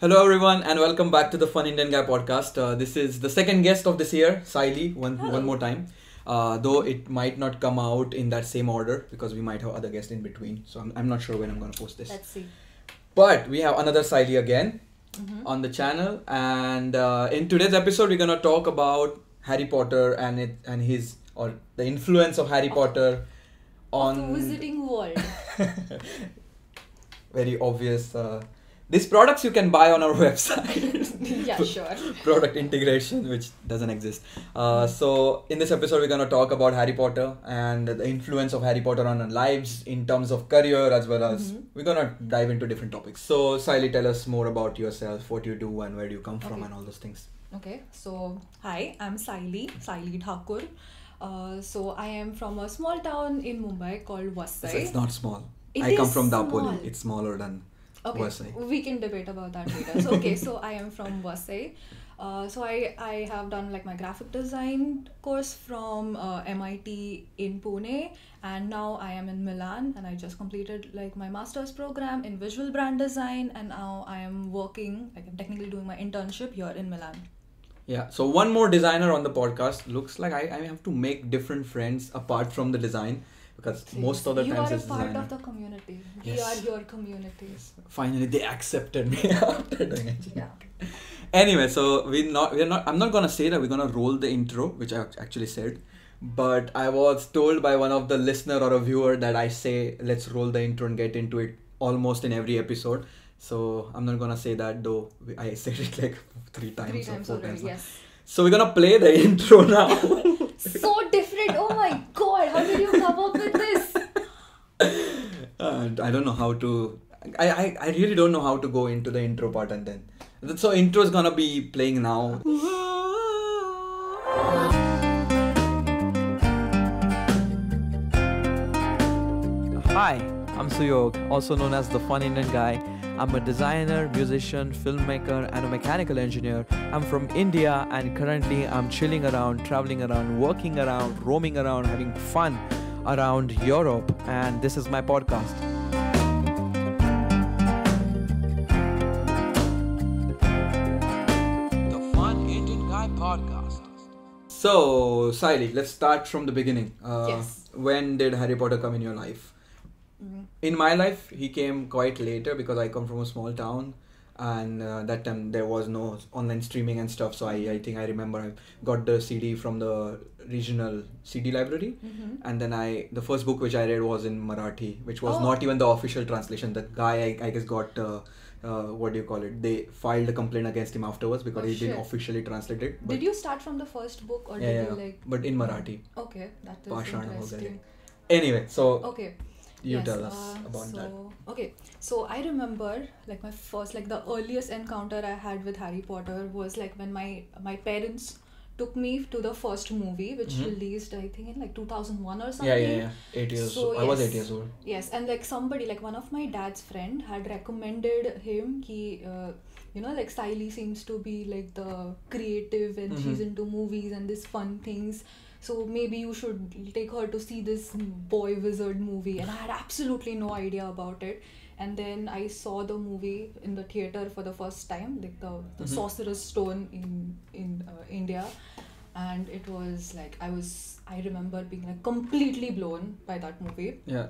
Hello everyone and welcome back to the Fun Indian Guy podcast. This is the second guest of this year, Saylee, one more time. Though it might not come out in that same order because we might have other guests in between. So I'm not sure when I'm going to post this. Let's see. But we have another Saylee again on the channel, and in today's episode we're going to talk about Harry Potter and the influence of Harry Potter on the Wizarding World. Very obvious. These products you can buy on our website. Yeah, sure. Product integration, which doesn't exist. So in this episode, we're going to talk about Harry Potter and the influence of Harry Potter on our lives in terms of career, as well as we're going to dive into different topics. So Saylee, tell us more about yourself, what you do and where you come from and all those things. Okay, so hi, I'm Saylee Thakur. So I am from a small town in Mumbai called Vasai. So it's not small. It I come is from small. Dapoli. It's smaller than Vasai. We can debate about that later. So I am from Vasai. So I have done like my graphic design course from MIT in Pune, and now I am in Milan, and I just completed like my master's program in visual brand design, and now I am working, like I'm technically doing my internship here in Milan. Yeah, so one more designer on the podcast. Looks like I have to make different friends apart from the design. Because most of the times it's designer. You are a part of the community. We Yes. are your community. Finally, they accepted me after doing it. Yeah. Anyway, so I'm not gonna say that we're gonna roll the intro, which I actually said, but I was told by one of the listener or a viewer that I say let's roll the intro and get into it almost in every episode. So I'm not gonna say that, though I said it like three times or four already, times. yes. So we're gonna play the intro now. So different. Oh my god, how did you come up with this? I don't know how to. I really don't know how to go into the intro part and then. So intro is gonna be playing now. Hi, I'm Suyog, also known as the Fun Indian Guy. I'm a designer, musician, filmmaker, and a mechanical engineer. I'm from India, and currently I'm chilling around, traveling around, working around, roaming around, having fun around Europe, and this is my podcast. The Fun Indian Guy podcast. So, Saylee, let's start from the beginning. Yes. When did Harry Potter come in your life? In my life, he came quite later because I come from a small town, and that time there was no online streaming and stuff. So I think I remember I got the CD from the regional CD library, and then the first book which I read was in Marathi, which was not even the official translation. That guy I guess got what do you call it? They filed a complaint against him afterwards because he didn't officially translate it. Did you start from the first book or did you like? But in Marathi. Okay, that is Pashana interesting. Anyway, so. Okay. You Yes, tell us about that. Okay, so I remember like my first, like the earliest encounter I had with Harry Potter was like when my parents took me to the first movie, which released I think in like 2001 or something. Yeah. 8 years old. I was 8 years old. Yes, and like somebody, like one of my dad's friend had recommended him. Like Saylee seems to be like the creative and she's into movies and these fun things. So maybe you should take her to see this boy wizard movie. And I had absolutely no idea about it. And then I saw the movie in the theater for the first time, like the Sorcerer's Stone in India. And it was like, I remember being like completely blown by that movie. Yeah.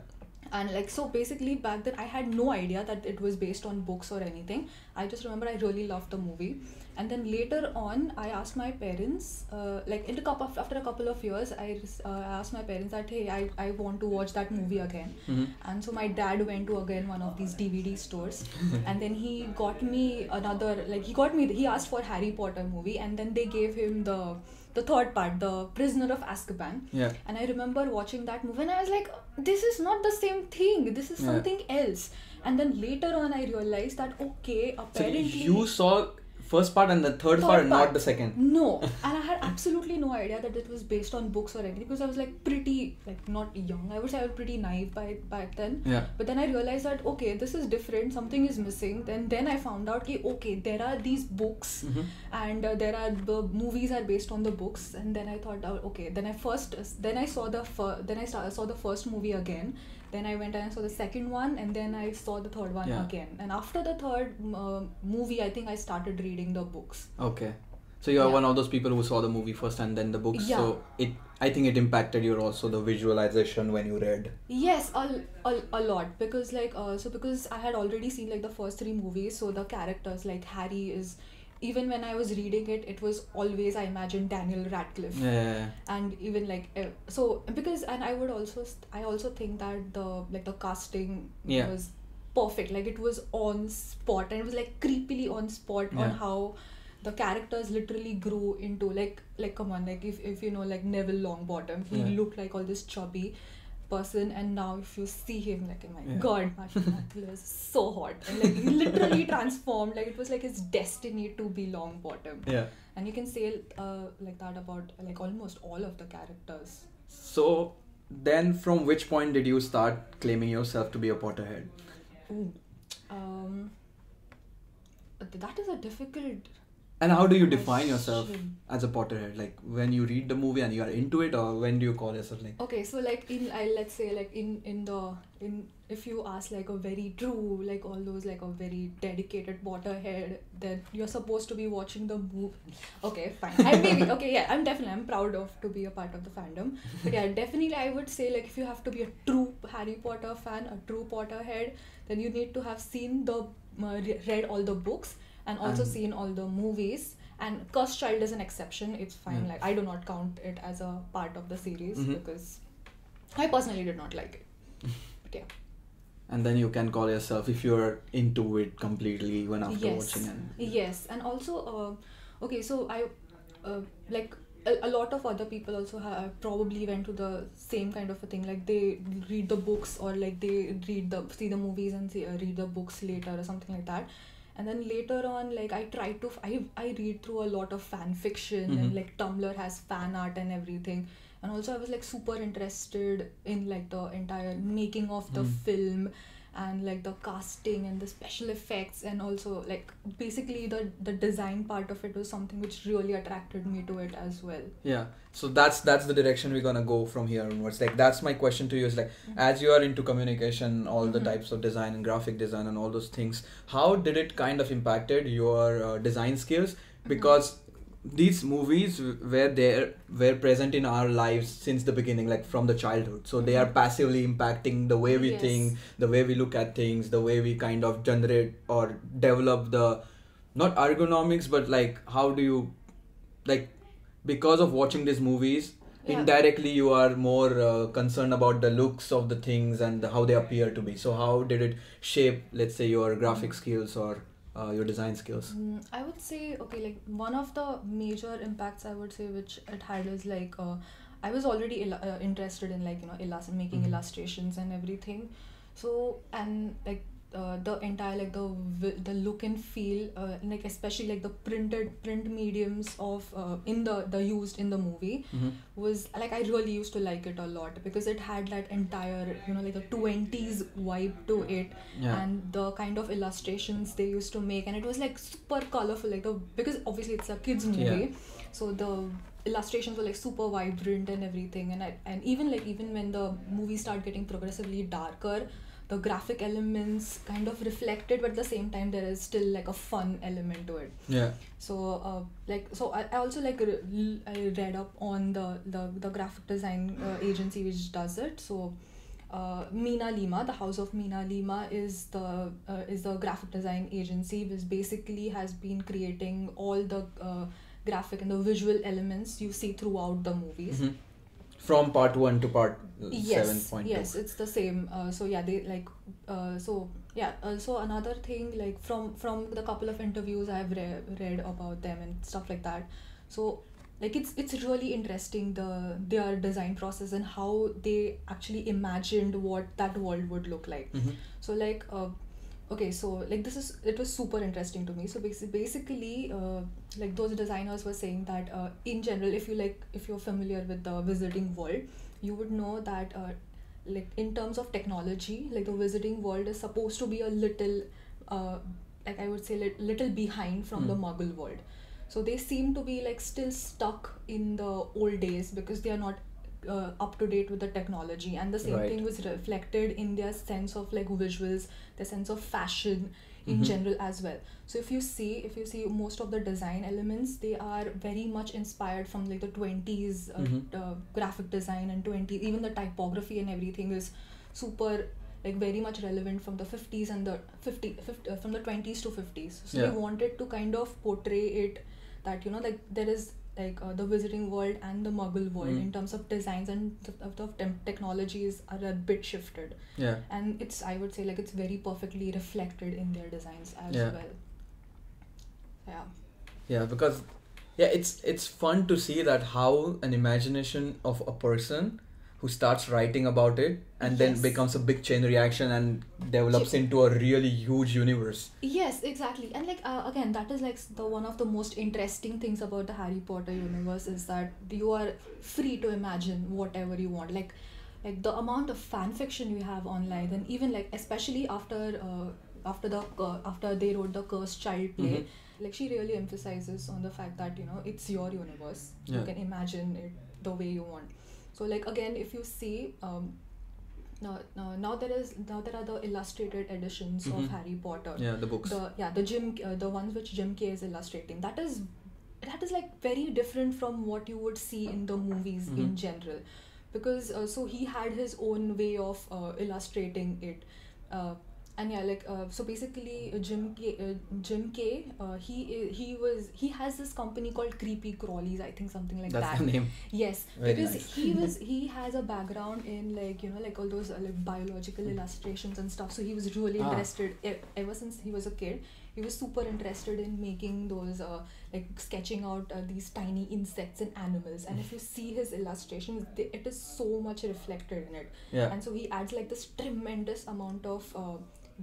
And like, so basically back then I had no idea that it was based on books or anything. I just remember I really loved the movie. And then later on, I asked my parents, after a couple of years, I asked my parents that, hey, I want to watch that movie again. And so my dad went to again one of these DVD stores. And then he got me he asked for Harry Potter movie, and then they gave him the third part, The Prisoner of Azkaban. Yeah. And I remember watching that movie and I was like, this is not the same thing. This is something else. And then later on I realized that, okay, apparently... So you saw first part and the third part, not the second? No. And I had absolutely no idea that it was based on books or anything because I was like pretty, like not young. I would say I was pretty naive back then. Yeah. But then I realized that, okay, this is different. Something is missing. Then I found out, okay, there are these books and the movies are based on the books. And then I thought, okay, then I saw the first movie again. Then I went and I saw the second one, and then I saw the third one again. And after the third movie, I think I started reading the books. Okay. So you are one of those people who saw the movie first and then the books. Yeah. So I think it impacted you also, the visualization when you read. Yes, a lot, because because I had already seen like the first 3 movies, so the characters like Harry is, even when I was reading it, it was always, I imagined Daniel Radcliffe. Yeah. And even like so, because, and I also think that the casting was perfect. Like it was on spot, and it was like creepily on spot on how the characters literally grew into like come on, like if you know like Neville Longbottom, he looked like all this chubby person, and now if you see him, like, oh my god, Marshall Mathers is so hot, and like he literally transformed. Like it was like his destiny to be Longbottom. Yeah. And you can say like that about like almost all of the characters. So then from which point did you start claiming yourself to be a Potterhead? Ooh. That is a difficult. And how do you define yourself as a Potterhead? Like when you read the movie and you are into it, or when do you call yourself like? Okay, so like let's say like in if you ask like a very true, like all those like a very dedicated Potterhead, then you're supposed to be watching the movie. Okay, fine. I'm proud to be a part of the fandom. But yeah, definitely I would say like if you have to be a true Harry Potter fan, a true Potterhead, then you need to have seen read all the books. And also seen all the movies, and Cursed Child is an exception. It's fine. Like I do not count it as a part of the series because I personally did not like it. But yeah. And then you can call yourself, if you're into it completely even after watching it. Yes, and also okay, so I like a lot of other people also probably went to the same kind of a thing. Like they read the books, or like they see the movies and read the books later or something like that. And then later on, like I read through a lot of fan fiction, and like Tumblr has fan art and everything. And also I was like super interested in like the entire making of the film, and like the casting and the special effects, and also like basically the design part of it was something which really attracted me to it as well. Yeah, so that's the direction we're gonna go from here onwards. Like that's my question to you is like, as you are into communication, all the types of design and graphic design and all those things, how did it kind of impacted your design skills? Because these movies were present in our lives since the beginning, like from the childhood, so they are passively impacting the way we think, the way we look at things, the way we kind of generate or develop the, not ergonomics, but like how do you, like because of watching these movies, indirectly you are more concerned about the looks of the things and how they appear to be. So how did it shape, let's say, your graphic skills or your design skills? I would say, okay, like one of the major impacts I would say which it had is like I was already interested in like, you know, making illustrations and everything. So, and like the entire like the look and feel, like especially like the print mediums of in the used in the movie was like, I really used to like it a lot, because it had that entire, you know, like the 20s vibe to it, and the kind of illustrations they used to make, and it was like super colorful, like because obviously it's a kids movie, so the illustrations were like super vibrant and everything, and even when the movie started getting progressively darker, the graphic elements kind of reflected, but at the same time there is still like a fun element to it. So I also like I read up on the graphic design agency which does it. So Mina Lima, the House of Mina Lima is the graphic design agency which basically has been creating all the graphic and the visual elements you see throughout the movies. From part 1 to part 7.2. Yes, it's the same. So another thing, like from the couple of interviews I've read about them and stuff like that. So like it's really interesting their design process and how they actually imagined what that world would look like. So like okay, so like it was super interesting to me. So basically like those designers were saying that in general, if you're familiar with the Wizarding world, you would know that like in terms of technology, like the Wizarding world is supposed to be a little like I would say little behind from the Muggle world. So they seem to be like still stuck in the old days, because they are not up to date with the technology, and the same Right. thing was reflected in their sense of like visuals, their sense of fashion in Mhm. general as well. So if you see most of the design elements, they are very much inspired from like the 20s graphic design, and 20 even the typography and everything is super like very much relevant from the 50s and the 50 from the 20s to 50s. So Yeah. they wanted to kind of portray it that, you know, like there is like the Wizarding World and the Muggle world in terms of designs, and the technologies are a bit shifted. Yeah. And it's, I would say, like it's very perfectly reflected in their designs as Yeah. well. Yeah. Yeah, because it's fun to see that how an imagination of a person who starts writing about it and then Yes. becomes a big chain reaction and develops into a really huge universe. Yes, exactly. And like again, that is like the one of the most interesting things about the Harry Potter universe is that you are free to imagine whatever you want. Like the amount of fan fiction we have online, and even like especially after they wrote the Cursed Child play, like she really emphasizes on the fact that, you know, it's your universe. Yeah. You can imagine it the way you want. So like again, if you see now there are the illustrated editions of Harry Potter. Yeah, the books. The ones which Jim Kay is illustrating. That is like very different from what you would see in the movies in general, because so he had his own way of illustrating it. And yeah, like so basically Jim Kay, he has this company called Creepy Crawlies, I think, something like That's that. the name. Yes, Very because nice. he has a background in, like, you know, like all those like biological illustrations and stuff. So he was really interested ever since he was a kid. He was super interested in making those like sketching out these tiny insects and animals. And if you see his illustrations, it is so much reflected in it. Yeah. And so he adds like this tremendous amount of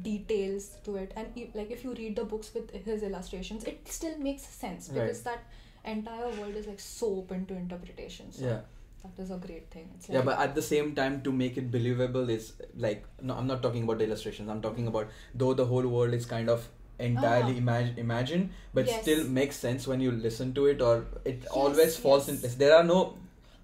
details to it, and like if you read the books with his illustrations, it still makes sense, because that entire world is like so open to interpretation. So Yeah. that is a great thing. It's Yeah, but at the same time, to make it believable is like, no, I'm not talking about the illustrations. I'm talking about, though the whole world is kind of entirely imagined, but Yes. still makes sense when you listen to it, or it Yes, always falls in yes. place. There are no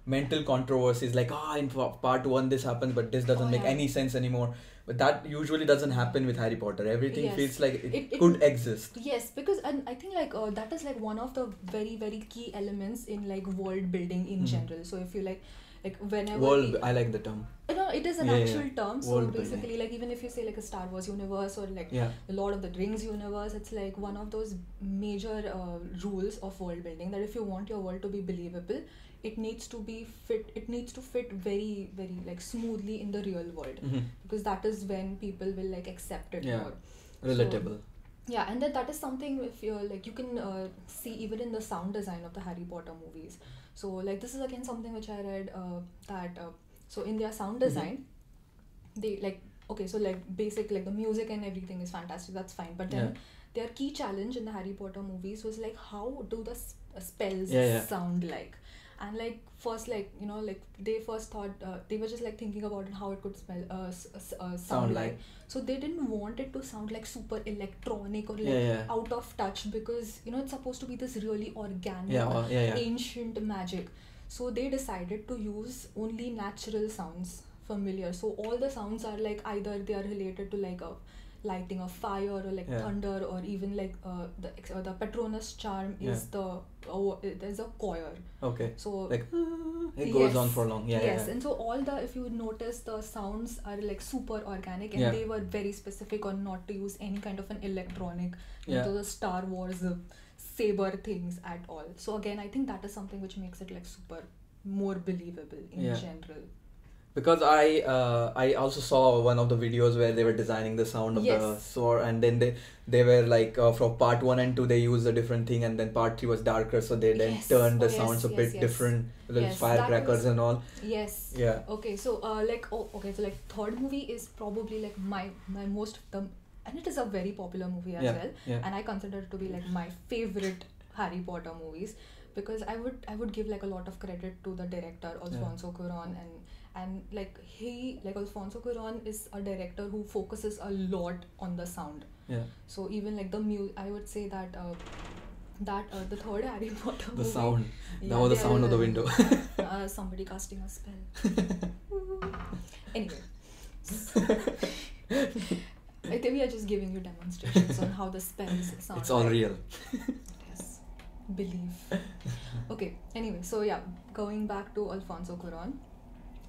mental controversies like, in part 1 this happens, but this doesn't make any sense anymore. But that usually doesn't happen with Harry Potter. Everything Yes. feels like it could exist. Yes, because and I think like that is like one of the very, very key elements in like world building in general. So if you like whenever I like the term. No, it is an Yeah, actual yeah. term. So World basically, building. like even if you say like a Star Wars universe, or like Yeah. the Lord of the Rings universe, it's like one of those major rules of world building, that if you want your world to be believable, it needs to be fit. It needs to fit very, very like smoothly in the real world, because that is when people will like accept it more. Relatable. Yeah, and then that is something, if you're like, you can see even in the sound design of the Harry Potter movies. So like this is again something which I read that so in their sound design, they like, okay, so like basic, like the music and everything is fantastic, that's fine, but then their key challenge in the Harry Potter movies was like, how do the spells sound like? And like first, like, you know, like they first thought they were just like thinking about how it could sound like. So they didn't want it to sound like super electronic or like out of touch, because, you know, it's supposed to be this really organic ancient magic. So they decided to use only natural sounds, familiar. So all the sounds are like either they are related to like a lighting of fire, or like thunder, or even like the Patronus charm is there's a choir. Okay. So like it goes on for long. Yes. And so all the, if you notice, the sounds are like super organic, and they were very specific on not to use any kind of an electronic into the Star Wars saber things at all. So again, I think that is something which makes it like super more believable in general. Because I also saw one of the videos where they were designing the sound of the sword, and then they were like from part 1 and 2 they used a different thing, and then part 3 was darker, so they then turned the sounds a bit different, little firecrackers and all. Yes. Yeah. Okay, so so like third movie is probably like my most and it is a very popular movie as well, and I consider it to be like my favorite Harry Potter movies, because I would give like a lot of credit to the director Alfonso Cuarón, and like Alfonso Cuarón is a director who focuses a lot on the sound. Yeah. So even like I would say that that the third Harry Potter The movie. sound. That Yeah, was the there sound of the was window. somebody casting a spell. Anyway. I think we are just giving you demonstrations on how the spells sound. It's all like. real. Yes. Believe. Okay, anyway, so yeah, going back to Alfonso Cuarón.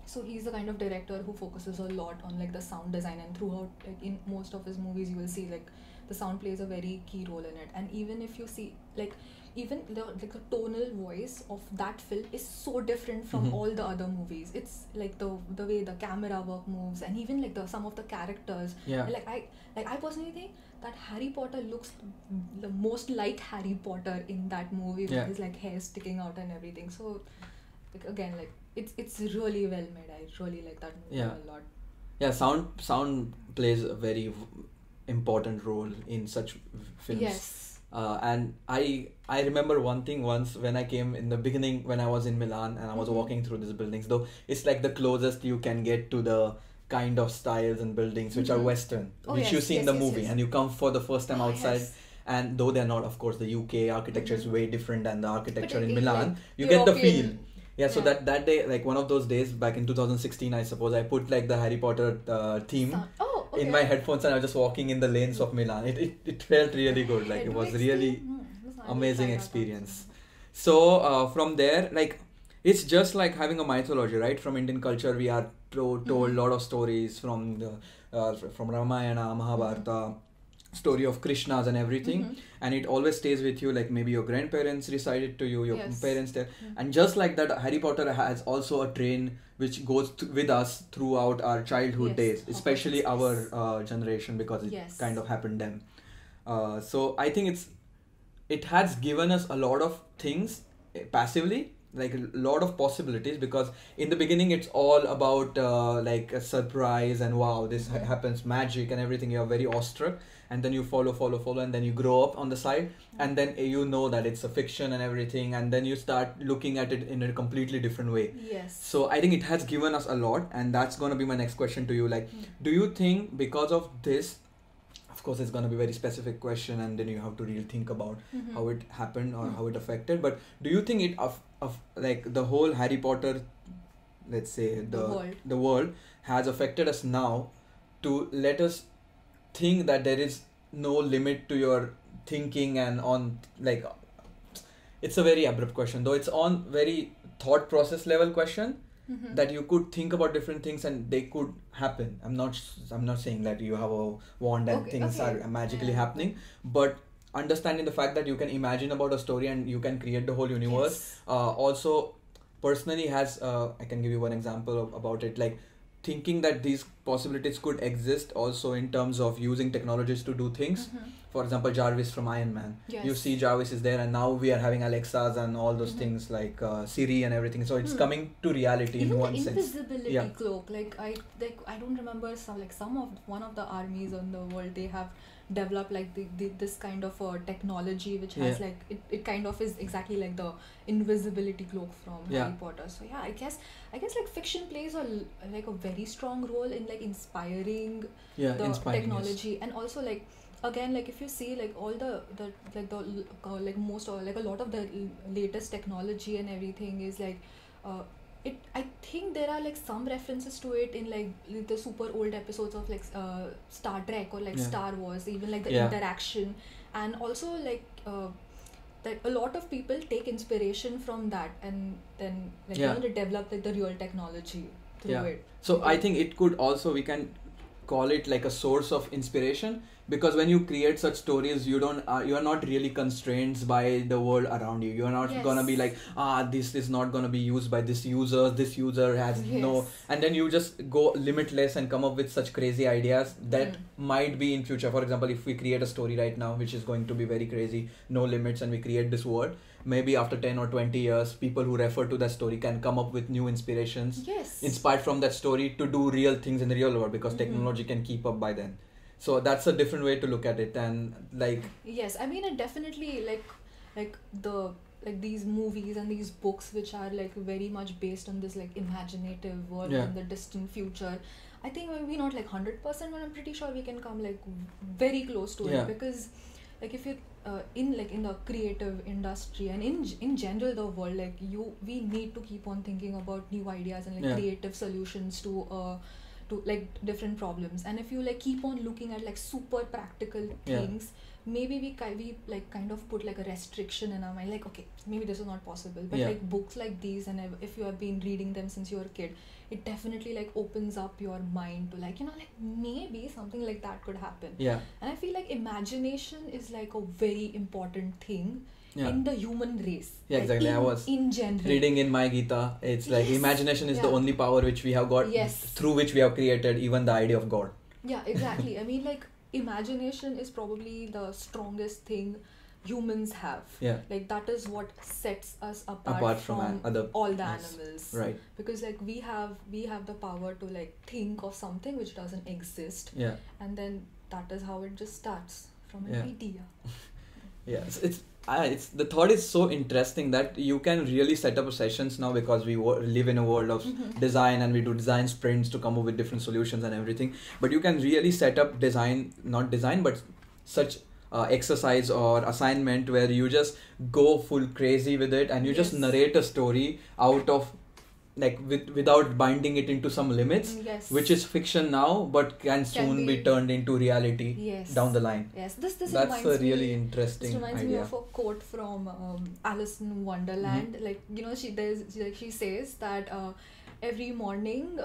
So he's the kind of director who focuses a lot on like the sound design, and throughout like in most of his movies you will see like the sound plays a very key role in it. And even if you see like even the tonal voice of that film is so different from all the other movies. It's like the way the camera work moves, and even like some of the characters. Yeah. Like I personally think that Harry Potter looks the most like Harry Potter in that movie with his like hair sticking out and everything. So like, again, like it's really well made. I really like that movie a lot. Yeah, sound plays a very important role in such films. Yes. And I remember one thing once when I came in the beginning when I was in Milan and I was walking through these buildings, though it's like the closest you can get to the kind of styles and buildings which are Western, which you see in the movie, and you come for the first time outside. Yes. And though they're not, of course, the UK architecture is way different than the architecture in But Milan. like You get the European- feel. Yeah, so that day, like one of those days back in 2016, I suppose, I put like the Harry Potter theme in my headphones and I was just walking in the lanes of Milan. It felt really good. Like it was really amazing experience. So from there, like it's just like having a mythology, right? From Indian culture, we are told a lot of stories from Ramayana, Mahabharata, story of Krishnas and everything, and it always stays with you. Like maybe your grandparents recited to you, your parents there, and just like that, Harry Potter has also a train which goes with us throughout our childhood days, especially our generation, because it kind of happened then. So I think it has given us a lot of things passively, like a lot of possibilities, because in the beginning it's all about like a surprise and wow, this happens, magic and everything. You're very awestruck, and then you follow, and then you grow up on the side, and then you know that it's a fiction and everything, and then you start looking at it in a completely different way. Yes. So I think it has given us a lot, and that's going to be my next question to you. Like, do you think because of this, of course it's going to be a very specific question, and then you have to really think about how it happened or how it affected, but do you think it of like the whole Harry Potter, let's say the world has affected us now to let us think that there is no limit to your thinking, and on like it's a very abrupt question, though it's on very thought process level question, that you could think about different things and they could happen. I'm not saying that you have a wand and things are magically happening, but understanding the fact that you can imagine about a story and you can create the whole universe. Also personally has I can give you one example about it, like thinking that these possibilities could exist also in terms of using technologies to do things. For example, Jarvis from Iron Man. You see Jarvis is there, and now we are having Alexas and all those things like Siri and everything. So it's coming to reality. Even in one the sense. invisibility cloak, I don't remember one of the armies on the world, they have developed like this kind of technology which has like it kind of is exactly like the invisibility cloak from Harry Potter. So yeah, I guess like fiction plays a very strong role in like inspiring the technology, and also like again, like if you see like all the most or like a lot of the latest technology and everything is like I think there are like some references to it in like the super old episodes of like Star Trek or like Star Wars, even like the interaction, and also like that a lot of people take inspiration from that, and then like you know, they develop like the real technology through it. So I think it could also, we can call it like a source of inspiration, because when you create such stories, you are not really constrained by the world around you. You are not gonna be like, this is not gonna be used by this user has no, and then you just go limitless and come up with such crazy ideas that might be in future. For example, if we create a story right now which is going to be very crazy, no limits, and we create this world, maybe after 10 or 20 years, people who refer to that story can come up with new inspirations inspired from that story to do real things in the real world, because technology can keep up by then. So that's a different way to look at it, and like I mean it definitely like these movies and these books which are like very much based on this like imaginative world in the distant future. I think maybe not like 100%, but I'm pretty sure we can come like very close to it, because like if you in the creative industry and in general the world, like we need to keep on thinking about new ideas and like creative solutions to like different problems. And if you like keep on looking at like super practical things, maybe we like kind of put like a restriction in our mind, like okay, maybe this is not possible. But like books like these, and if you have been reading them since you were a kid, it definitely like opens up your mind to like, like maybe something like that could happen. And I feel like imagination is like a very important thing in the human race. Like exactly. I was in general reading in my Gita, it's like imagination is the only power which we have got, through which we have created even the idea of God. Yeah, exactly. I mean, like imagination is probably the strongest thing humans have. Like that is what sets us apart from all the animals. Right. Because like we have the power to like think of something which doesn't exist. And then that is how it just starts from an idea. Yes, it's the thought is so interesting that you can really set up sessions now, because we live in a world of design, and we do design sprints to come up with different solutions and everything. But you can really set up but such exercise or assignment where you just go full crazy with it, and you just narrate a story out of like without binding it into some limits, which is fiction now but can soon be turned into reality down the line. That's a really interesting idea. This reminds me of a quote from Alice in Wonderland. Like she says that every morning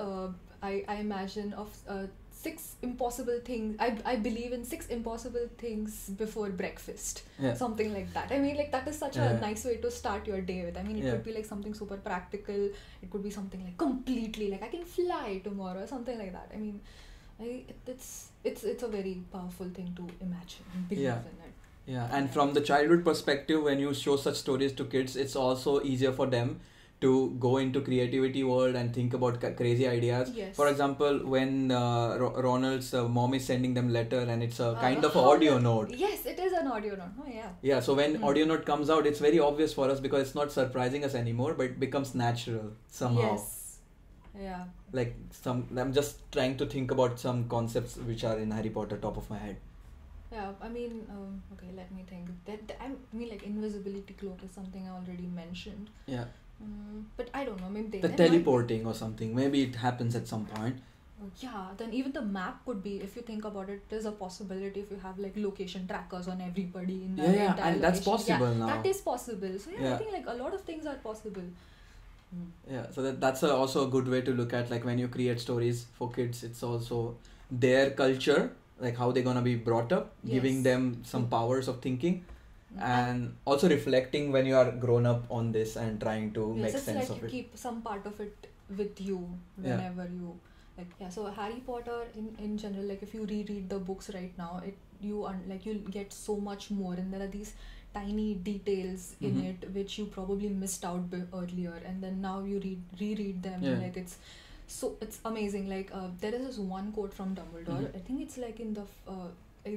I imagine of 6 impossible things. I believe in 6 impossible things before breakfast. Something like that. I mean, like that is such a nice way to start your day with. I mean, it could be like something super practical. It could be something like completely like I can fly tomorrow, something like that. I mean, it's a very powerful thing to imagine and believe in it. And from the childhood perspective, when you show such stories to kids, it's also easier for them to go into creativity world and think about crazy ideas. For example, when Ronald's mom is sending them letter, and it's a kind of audio note. Yes, it is an audio note. Oh yeah. Yeah, so when audio note comes out, it's very obvious for us because it's not surprising us anymore, but it becomes natural somehow. Yes. Yeah. Like I'm just trying to think about some concepts which are in Harry Potter top of my head. Yeah, I mean, okay, let me think. I mean, like invisibility cloak is something I already mentioned. Yeah. But I don't know, maybe the teleporting or something, maybe it happens at some point. Yeah, then even the map could be, if you think about it, there's a possibility if you have like location trackers on everybody in the entire and location. That's possible now. That is possible. So I think like a lot of things are possible. Yeah, so that's also a good way to look at, like when you create stories for kids, it's also their culture, like how they're gonna be brought up, giving them some powers of thinking. And also reflecting when you are grown up on this and trying to make sense of it. Keep some part of it with you whenever you like. So Harry Potter in general, like if you reread the books right now, you'll get so much more, and there are these tiny details in it which you probably missed out earlier, and then now you reread them and like it's amazing. Like there is this one quote from Dumbledore. I think it's like in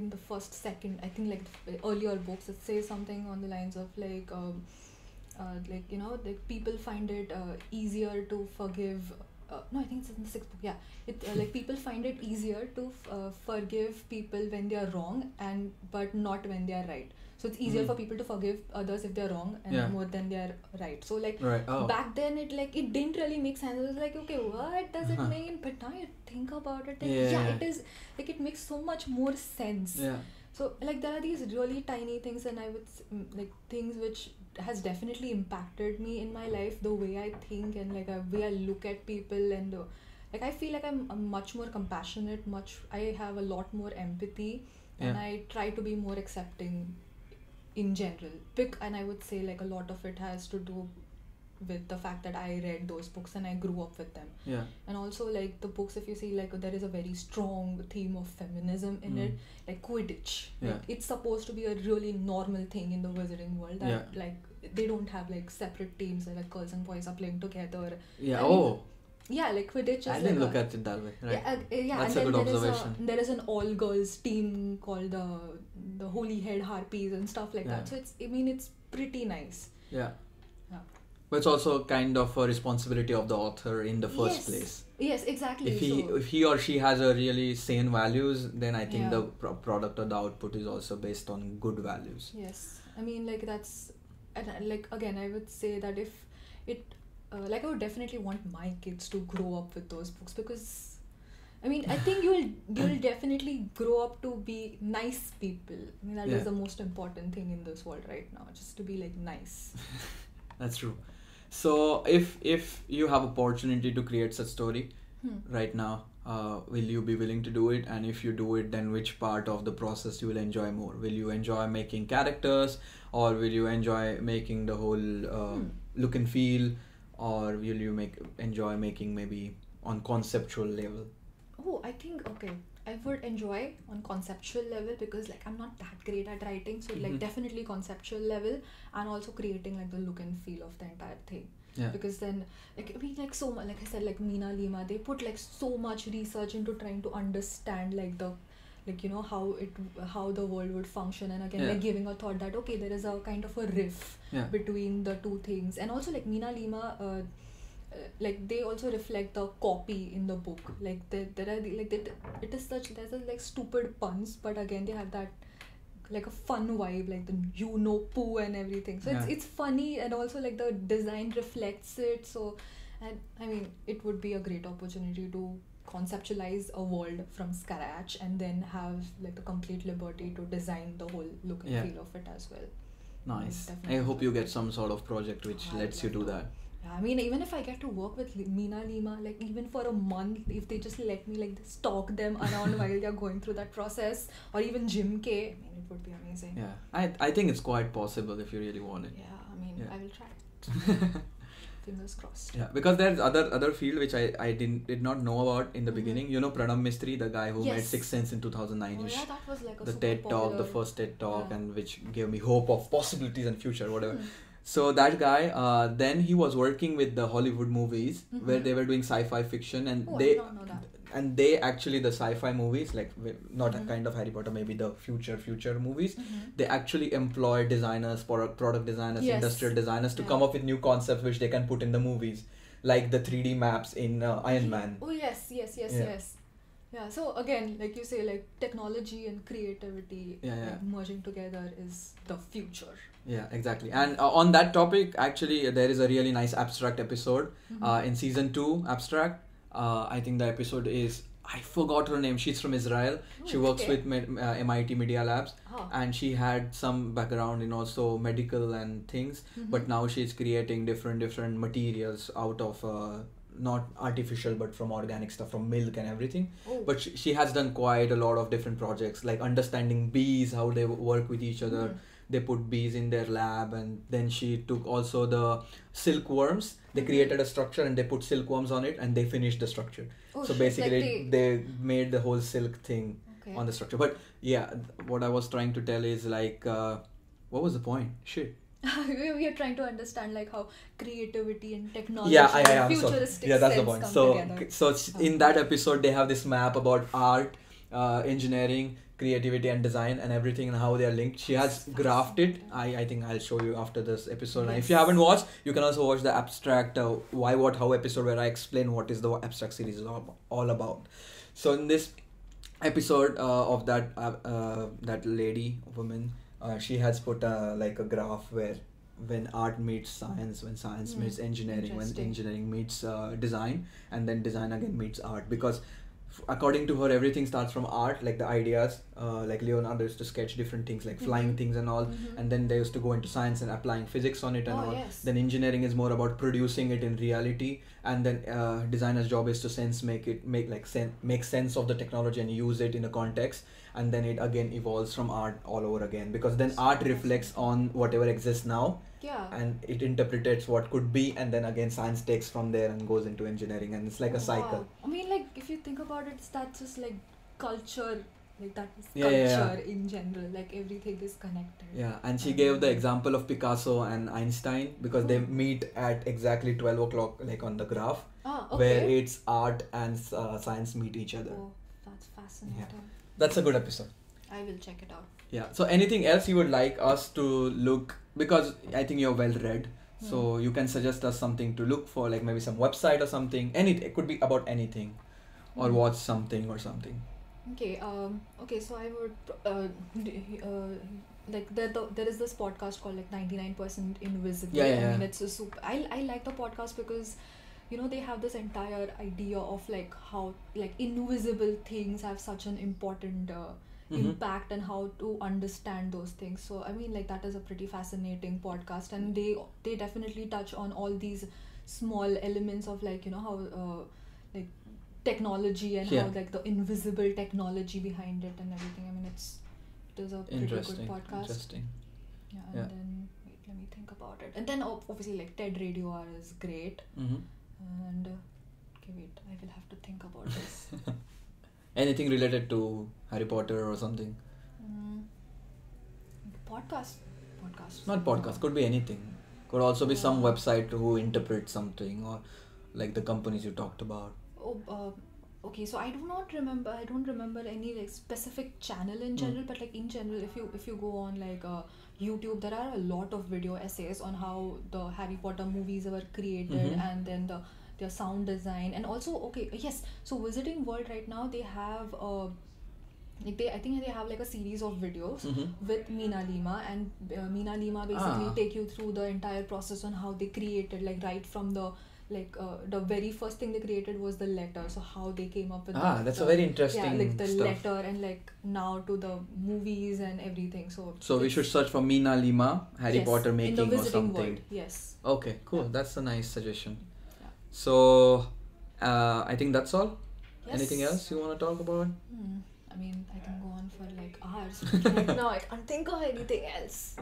the first second, I think like earlier books, it says something on the lines of like people find it easier to forgive. No, I think it's in the 6th book. Like people find it easier to forgive people when they are wrong, but not when they are right. So it's easier for people to forgive others if they're wrong and more than they're right. So like back then it didn't really make sense. It was like, okay, what does it mean? But now you think about it, it is like it makes so much more sense. So like there are these really tiny things, and I would like things which has definitely impacted me in my life, the way I think and like the way I look at people, and like I feel like I'm much more compassionate, I have a lot more empathy, and I try to be more accepting in general. And I would say like a lot of it has to do with the fact that I read those books and I grew up with them. And also like the books, if you see, like there is a very strong theme of feminism in it, like Quidditch. Like, it's supposed to be a really normal thing in the wizarding world that like they don't have like separate teams like girls and boys are playing together. Like Quidditch is I didn't look at it that way. That's a good observation. There is an all-girls team called the Holy Head Harpies and stuff like that. So it's pretty nice. But it's also kind of a responsibility of the author in the first Yes. place. Yes, exactly. If he or she has a really sane values, then I think Yeah. the product or the output is also based on good values. Yes, I mean, like that's, and like again, I would say that if it, like I would definitely want my kids to grow up with those books, because I mean, I think you'll definitely grow up to be nice people. I mean, that is Yeah. the most important thing in this world right now, just to be like nice. That's true. So if you have opportunity to create such story right now, will you be willing to do it? And if you do it, then which part of the process you will enjoy more? Will you enjoy making characters, or will you enjoy making the whole look and feel, or will you enjoy making maybe on conceptual level? Oh, I think, okay, I would enjoy on conceptual level, because like I'm not that great at writing, so like definitely conceptual level, and also creating like the look and feel of the entire thing. Yeah. Because then, like, I mean, like so much, like I said, like Meena Lima, they put like so much research into trying to understand like the, like, you know, how the world would function, and again, Yeah. like giving a thought that okay, there is a kind of a riff Yeah. between the two things. And also like Meena Lima, like they also reflect the copy in the book. Like there are like it is such, there's a like stupid puns, but again they have that like a fun vibe, like the poo and everything. So Yeah. it's funny, and also like the design reflects it. So, and I mean, it would be a great opportunity to conceptualize a world from scratch, and then have like the complete liberty to design the whole look and Yeah. feel of it as well. Nice. Definitely. I hope you get some sort of project which I'd lets you love do to. that. Yeah, I mean, even if I get to work with Meena Lima, like even for a month, if they just let me like stalk them around while they're going through that process, or even Jim K, I mean, it would be amazing. Yeah, I think it's quite possible if you really want it. Yeah, I mean, Yeah. I will try. Fingers crossed. Yeah, because there's other field which I did not know about in the Mhm. beginning. You know Pranam Mistry, the guy who made Yes. Sixth Sense in 2009. Oh yeah, that was like a The super TED Talk, popular. the first TED Talk, Yeah. and which gave me hope of possibilities and future, whatever. Hmm. So that guy, then he was working with the Hollywood movies where Mhm. they were doing sci-fi fiction, and Oh, I they did not know that. and they actually, the sci-fi movies, like not a Mhm. kind of Harry Potter, maybe the future movies, Mhm. they actually employ designers, product designers, Yes. industrial designers to Yeah. come up with new concepts which they can put in the movies, like the 3D maps in Iron Man. Oh yes. Yeah. Yeah, so again, like you say, like technology and creativity Yeah, yeah. like, merging together is the future. Yeah, exactly. And on that topic, actually, there is a really nice abstract episode Mhm. in season 2, abstract. I think the episode is, I forgot her name. She's from Israel. She works Okay. with MIT Media Labs, Ah. and she had some background in also medical and things. Mhm. But now she's creating different materials out of not artificial, but from organic stuff, from milk and everything. Oh. But she has done quite a lot of different projects, like understanding bees, how they work with each other. Mm. They put bees in their lab, and then she took also the silkworms. They Mhm. created a structure and they put silkworms on it, and they finished the structure. Oh, So shit, basically, like they made the whole silk thing Okay. on the structure. But yeah, what I was trying to tell is like, what was the point? Shit. we are trying to understand like how creativity and technology Yeah, and I'm sorry. futuristic Yeah, that's the sense point. come So, together. in that episode, they have this map about art, engineering, creativity, and design, and everything, and how they are linked. She has That's graphed it. fascinating. I think I'll show you after this episode. And if Yes. you haven't watched, you can also watch the abstract why, what, how episode where I explain what is the abstract series is all about. So in this episode of that lady, woman, she has put like a graph where when art meets science, when science meets engineering, when Interesting. engineering meets design, and then design again meets art. Because according to her, everything starts from art, like the ideas, like Leonardo used to sketch different things like flying Mhm. things and all, Mhm. and then they used to go into science and applying physics on it and Oh, all. yes. Then engineering is more about producing it in reality, and then designer's job is to make sense of the technology and use it in a context, and then it again evolves from art all over again, because then art reflects on whatever exists now, Yeah. and it interprets what could be, and then again science takes from there and goes into engineering, and it's like a Oh, cycle. wow. I mean, like if you think about it, that's just like culture, like that is Yeah, yeah, culture yeah. in general. Like everything is connected. Yeah, and she gave the example of Picasso and Einstein, because they Oh. meet at exactly 12 o'clock, like on the graph, Ah, okay. where it's art and science meet each other. Oh, that's fascinating. That's a good episode. I will check it out. Yeah. So anything else you would like us to look, because I think you're well read. So you can suggest us something to look for, like maybe some website or something. Anything. It could be about anything, or watch something or something. Okay. Okay. So I would like there is this podcast called like 99% Invisible. Yeah. I mean, it's a super. I like the podcast because, you know, they have this entire idea of like how like invisible things have such an important impact, and how to understand those things. So I mean, like, that is a pretty fascinating podcast, and they definitely touch on all these small elements of, like, you know, how like technology and how like the invisible technology behind it and everything. I mean, it is a pretty good podcast. Interesting. Yeah, and then wait, let me think about it. And then obviously like TED Radio Hour is great. And okay, wait, I will have to think about this. Anything related to Harry Potter or something? Podcast. Not podcast. Could be anything. Could also be some website who interprets something, or like the companies you talked about. Okay, so I don't remember any like specific channel in general, but like in general, if you go on like YouTube, there are a lot of video essays on how the Harry Potter movies were created, and then their sound design, and also so Wizarding World right now, they have I think they have like a series of videos with Meena Lima, and Meena Lima basically take you through the entire process on how they created, like right from the very first thing they created was the letter, so how they came up with that's a very interesting like the stuff. letter, and like now to the movies and everything. So we should search for Meena Lima Harry Potter making in the or something. World. Yes. Okay, cool. That's a nice suggestion. So I think that's all. Yes. Anything else you want to talk about? I mean, I can go on for like hours, but right now I can't think of anything else.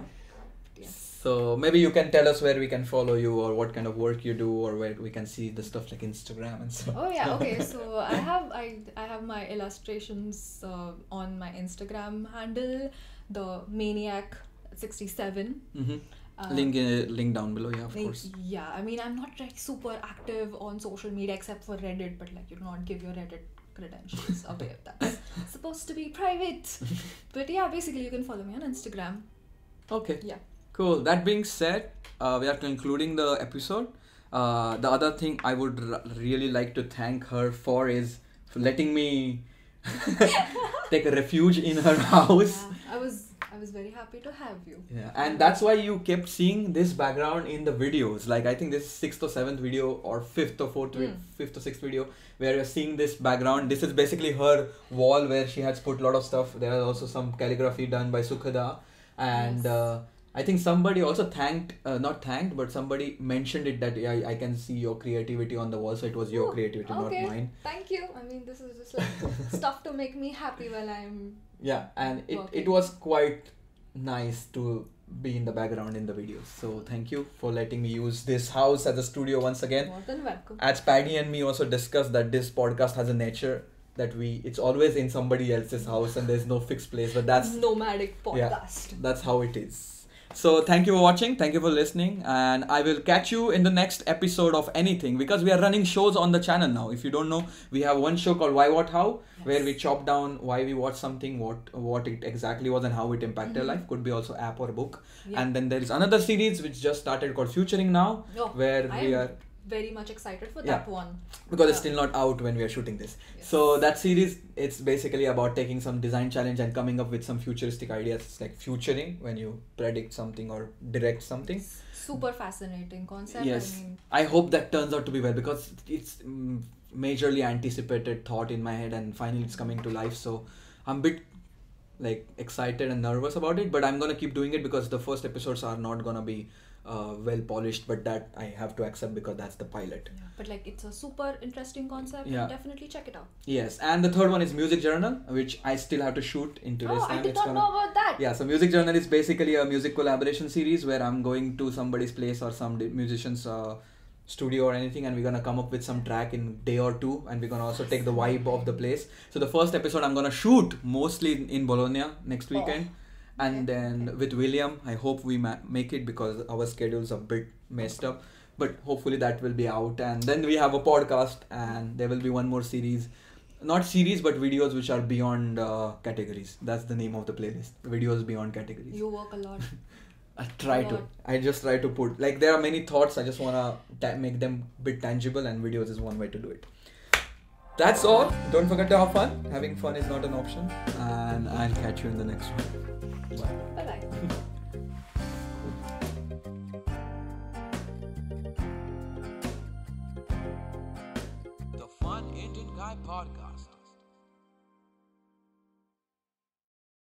So maybe you can tell us where we can follow you, or what kind of work you do, or where we can see the stuff like Instagram and stuff. Oh yeah, okay. So I have my illustrations on my Instagram handle, the Maniac67. Link down below, yeah, of course. Yeah, I mean, I'm not like super active on social media except for Reddit, but like, you do not give your Reddit credentials away. That's supposed to be private. But yeah, basically you can follow me on Instagram. Okay. Yeah. Cool. That being said, we are concluding the episode. The other thing I would really like to thank her for is for letting me take a refuge in her house. Yeah, I was very happy to have you. Yeah, and that's why you kept seeing this background in the videos. Like, I think this is 6th or 7th video, or 5th or 6th video, where you're seeing this background. This is basically her wall where she has put a lot of stuff. There are also some calligraphy done by Sukhada. And I think somebody also but somebody mentioned it that I can see your creativity on the wall. So it was your creativity, not mine. Thank you. I mean, this is just like stuff to make me happy while I'm and it was quite nice to be in the background in the videos. So thank you for letting me use this house as a studio once again. More than welcome. As Paddy and me also discussed that this podcast has a nature that it's always in somebody else's house and there's no fixed place, but that's nomadic podcast. That's how it is. So thank you for watching, thank you for listening, and I will catch you in the next episode of anything, because we are running shows on the channel now. If you don't know, we have one show called Why What How, where we chop down why we watch something, what it exactly was and how it impacted our life. Could be also app or book. And then there is another series which just started called Futuring Now, where we are very much excited for that one, because it's still not out when we are shooting this. So that series, it's basically about taking some design challenge and coming up with some futuristic ideas. It's like futuring, when you predict something or direct something. Super fascinating concept. Yes, I hope that turns out to be well, because it's majorly anticipated thought in my head, and finally it's coming to life. So I'm a bit like excited and nervous about it, but I'm gonna keep doing it because the first episodes are not gonna be well polished, but that I have to accept because that's the pilot. But like, it's a super interesting concept. And definitely check it out. Yes, and the third one is Music Journal, which I still have to shoot in today's time. I did not know about that. Yeah, so Music Journal is basically a music collaboration series where I'm going to somebody's place or some musician's studio or anything, and we're gonna come up with some track in day or two, and we're gonna also take the vibe of the place. So the first episode I'm gonna shoot mostly in Bologna next weekend. And then with William, I hope we make it, because our schedules are a bit messed up. But hopefully that will be out. And then we have a podcast, and there will be one more series. Not series, but videos which are beyond categories. That's the name of the playlist. Videos beyond categories. You work a lot. I just try to put, like, there are many thoughts. I just wanna make them a bit tangible, and videos is one way to do it. That's all. Don't forget to have fun. Having fun is not an option. And I'll catch you in the next one. Bye. Bye bye.